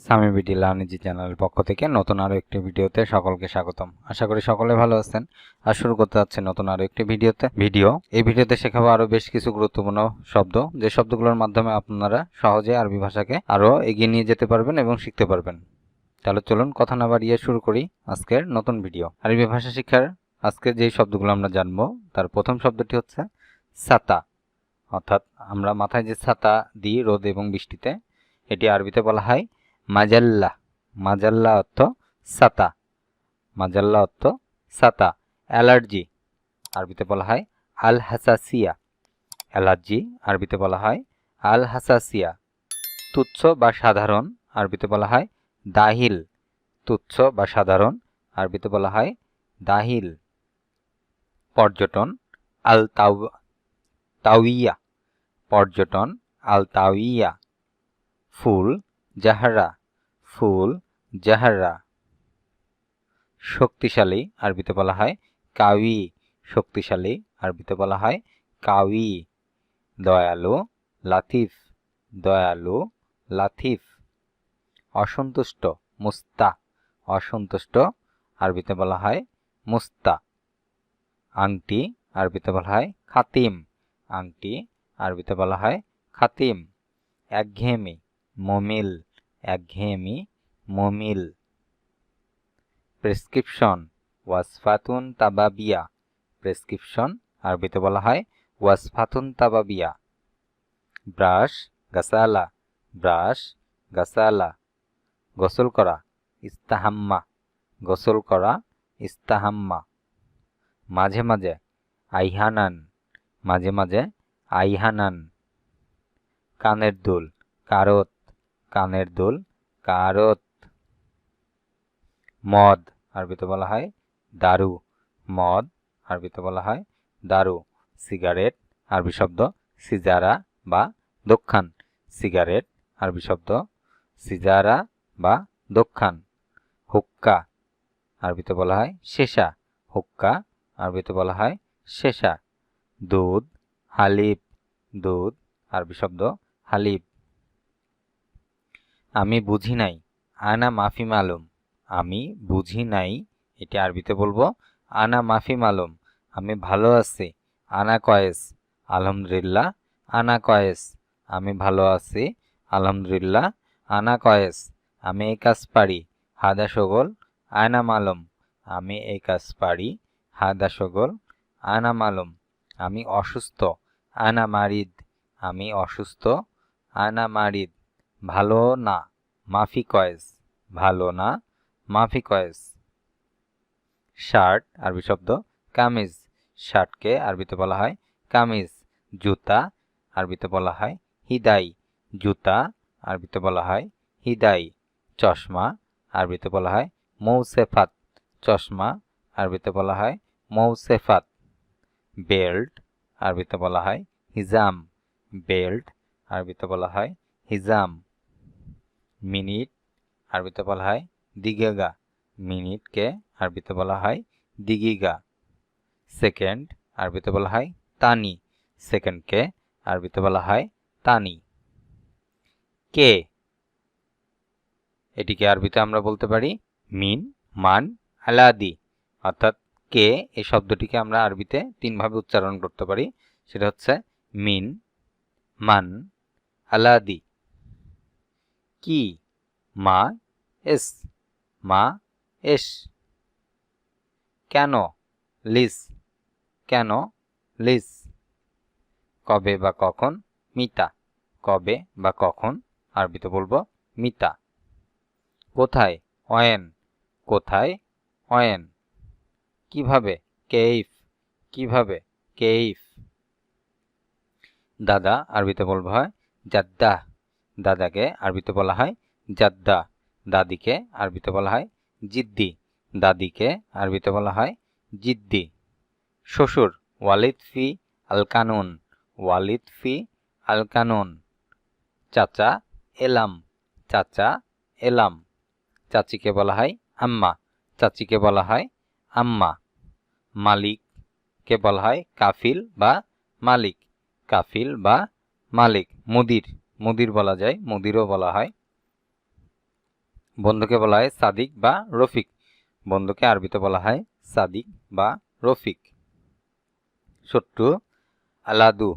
Sami video learning চ্যানেলের পক্ষ থেকে নতুন আরো একটি ভিডিওতে সকলকে স্বাগতম। আশা করি সকলে ভালো আছেন। আর শুরু করতে যাচ্ছি নতুন আরো একটি এই ভিডিওতে শেখাবো আরো বেশ কিছু গুরুত্বপূর্ণ শব্দ, যে শব্দগুলোর মাধ্যমে আপনারা সহজে আরবি ভাষাকে আরো এগিয়ে নিয়ে যেতে পারবেন এবং শিখতে পারবেন। তাহলে চলুন কথা না বাড়িয়ে শুরু করি আজকের নতুন ভিডিও। আরবি ভাষা শিক্ষার আজকে যেই শব্দগুলো আমরা জানবো তার প্রথম শব্দটি হচ্ছে ছাতা, অর্থাৎ আমরা মাথায় যে ছাতা দিই রোদ এবং বৃষ্টিতে, এটি আরবিতে বলা হয় মাজাল্লা। মাজাল্লা অর্থ ছাতা। মাজাল্লা অর্থ ছাতা। অ্যালার্জি আরবিতে বলা হয় আল হাসাসিয়া। অ্যালার্জি আরবিতে বলা হয় আল হাসাসিয়া। তুচ্ছ বা সাধারণ আরবিতে বলা হয় দাহিল। তুচ্ছ বা সাধারণ আরবিতে বলা হয় দাহিল। পর্যটন আল তাওয়িয়া। পর্যটন আল তাওয়িয়া। ফুল জাহরা। ফুল জাহরা। শক্তিশালী আরবিতে বলা হয় কাউই। শক্তিশালী আরবিতে বলা হয় কাউই। দয়ালু লাতিফ। দয়ালু লাতিফ। অসন্তুষ্ট মুস্তা। অসন্তুষ্ট আরবিতে বলা হয় মুস্তা। আংটি আরবিতে বলা হয় খাতিম। আংটি আরবিতে বলা হয় খাতিম। একঘেয়েমি মুমিল। একঘেয়েমি মুমিল। প্রেসক্রিপশন ওয়াসফাতুন তাবাবিয়া। প্রেসক্রিপশন আরবিতে বলা হয় ওয়াসফাতুন তাবাবিয়া। ব্রাশ গাসালা। ব্রাশ গাসালা। গোসল করা ইস্তাহাম্মা। গোসল করা ইস্তাহাম্মা। মাঝে মাঝে আইহানান। মাঝে মাঝে আইহানান। কানের দুল কারত। কানের দুল কারত। মদ আরবিতে বলা হয় দারু। মদ আরবিতে বলা হয় দারু। সিগারেট আরবি শব্দ সিজারা বা দোখান। সিগারেট আরবি শব্দ সিজারা বা দোখান। হুক্কা আরবিতে বলা হয় শেষা। হুক্কা আরবিতে বলা হয় শেষা। দুধ হালিব। দুধ আরবি শব্দ হালিব। আমি বুঝি নাই আনা মাফি মালুম। আমি বুঝি নাই, এটি আরবিতে বলবো আনা মাফি মালুম। আমি ভালো আছি আনা কয়েস। আলহামদুলিল্লাহ আনা কয়েস। আমি ভালো আছি আলহামদুলিল্লাহ আনা কয়েস। আমি এই কাজ পারি হাদা শগল আনা মালুম। আমি এই কাজ পারি হাদা শগল আনা মালুম। আমি অসুস্থ আনা মারিদ। আমি অসুস্থ আনা মারিদ। ভালো না মাফি কয়েস। ভালো না মাফি কয়েস। শার্ট আরবি শব্দ কামিজ। শার্টকে আরবিতে বলা হয় কামিজ। জুতা আরবিতে বলা হয় হিদাই। জুতা আরবিতে বলা হয় হিদাই। চশমা আরবিতে বলা হয় মৌসেফাত। চশমা আরবিতে বলা হয় মৌসেফাত। বেল্ট আরবিতে বলা হয় হিজাম। বেল্ট আরবিতে বলা হয় হিজাম। মিনিট আরবিতে বলা হয় দিগেগা। মিনিটকে আরবিতে বলা হয় দিগিগা। সেকেন্ড আরবিতে বলা হয় তানি। সেকেন্ডকে আরবিতে বলা হয় তানি। কে এটিকে আরবিতে আমরা বলতে পারি মিন মান আলাদি। অর্থাৎ কে এই শব্দটিকে আমরা আরবিতে তিনভাবে উচ্চারণ করতে পারি। সেটা হচ্ছে মিন মান আলাদি। কি মা এস। মা এস। কেন লিস। কেন লিস। কবে বা কখন মিতা। কবে বা কখন আরবিতে বলবো মিতা। কোথায় অয়েন। কোথায় অয়েন। কিভাবে কেইফ। কিভাবে কেইফ। দাদা আরবিতে বলবো হয় জাদ্দা। দাদাকে আরবিতে বলা হয় জাদ্দা। দাদিকে আরবিতে বলা হয় জিদ্দি। দাদিকে আরবিতে বলা হয় জিদ্দি। শ্বশুর ওয়ালিদ ফি আল কানুন। ওয়ালিদ ফি আল কানুন। চাচা এলাম। চাচা এলাম। চাচিকে বলা হয় আম্মা। চাচিকে বলা হয় আম্মা। মালিককে বলা হয় কাফিল বা মালিক। কাফিল বা মালিক। মুদির। মুদির বলা যায়, মুদিরও বলা হয়। বন্ধুকে বলা হয় সাদিক বা রফিক। বন্ধুকে আরবিতে বলা হয় সাদিক বা রফিক। শত্রু আলাদু,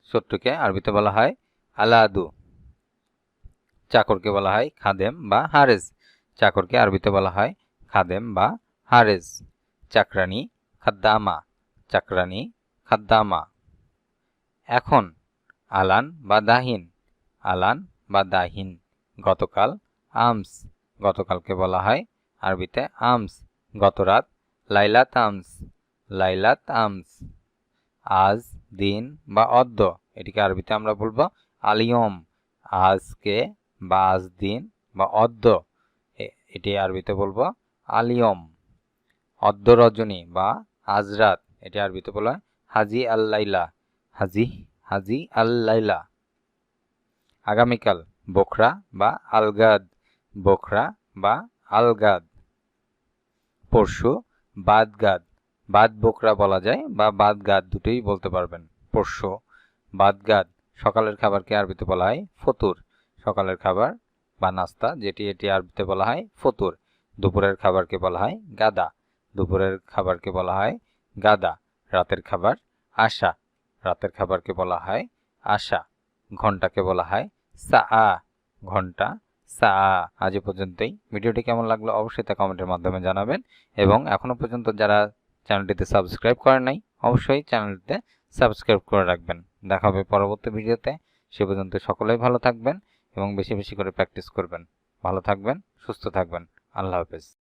শত্রুকে আরবিতে বলা হয় আলাদু। চাকরকে বলা হয় খাদেম বা হারেস, চাকরকে আরবিতে বলা হয় খাদেম বা হারেস। চাকরানি খাদ্দামা, চাকরানি খাদ্দামা। এখন আলান বা দাহিন, আলান বা দাহিন। গতকাল আমস, গতকালকে বলা হয় আরবিতে আমস। গতরাত লাইলাত আমস, লাইলাত আমস। আজ দিন বা অদ্য, এটিকে আরবিতে আমরা বলবো আলিয়ম। আজকে বা আজ দিন বা অদ্য, এটি আরবিতে বলবো আলিয়ম। অদ্য রজনী বা আজ রাত, এটি আরবিতে বলা হয় হাজি আল্লাইলা, হাজি হাজি আল্লাইলা। আগামীকাল বোখরা বা আলগাদ, বোখরা বা আলগাদ। পরশু বাদগাদ, বাদ বোখরা বলা যায় বা বাদগাদ দুটোই বলতে পারবেন। পরশু বাদগাদ। সকালের খাবারকে আরবিতে বলা হয় ফতুর, সকালের খাবার বা নাস্তা যেটি, এটি আরবিতে বলা হয় ফতুর। দুপুরের খাবারকে বলা হয় গাদা, দুপুরের খাবারকে বলা হয় গাদা। রাতের খাবার আশা, রাতের খাবারকে বলা হয় আশা। ঘন্টাকে বলা হয় সাআ, ঘন্টা সাআ। আজ এ পর্যন্তই। ভিডিওটি কেমন লাগলো অবশ্যই তা কমেন্টের মাধ্যমে জানাবেন, এবং এখনো পর্যন্ত যারা চ্যানেলটিতে সাবস্ক্রাইব করেন নাই অবশ্যই চ্যানেলটিতে সাবস্ক্রাইব করে রাখবেন। দেখা হবে পরবর্তী ভিডিওতে। সে পর্যন্ত সকলেই ভালো থাকবেন এবং বেশি বেশি করে প্র্যাকটিস করবেন। ভালো থাকবেন, সুস্থ থাকবেন। আল্লাহ হাফেজ।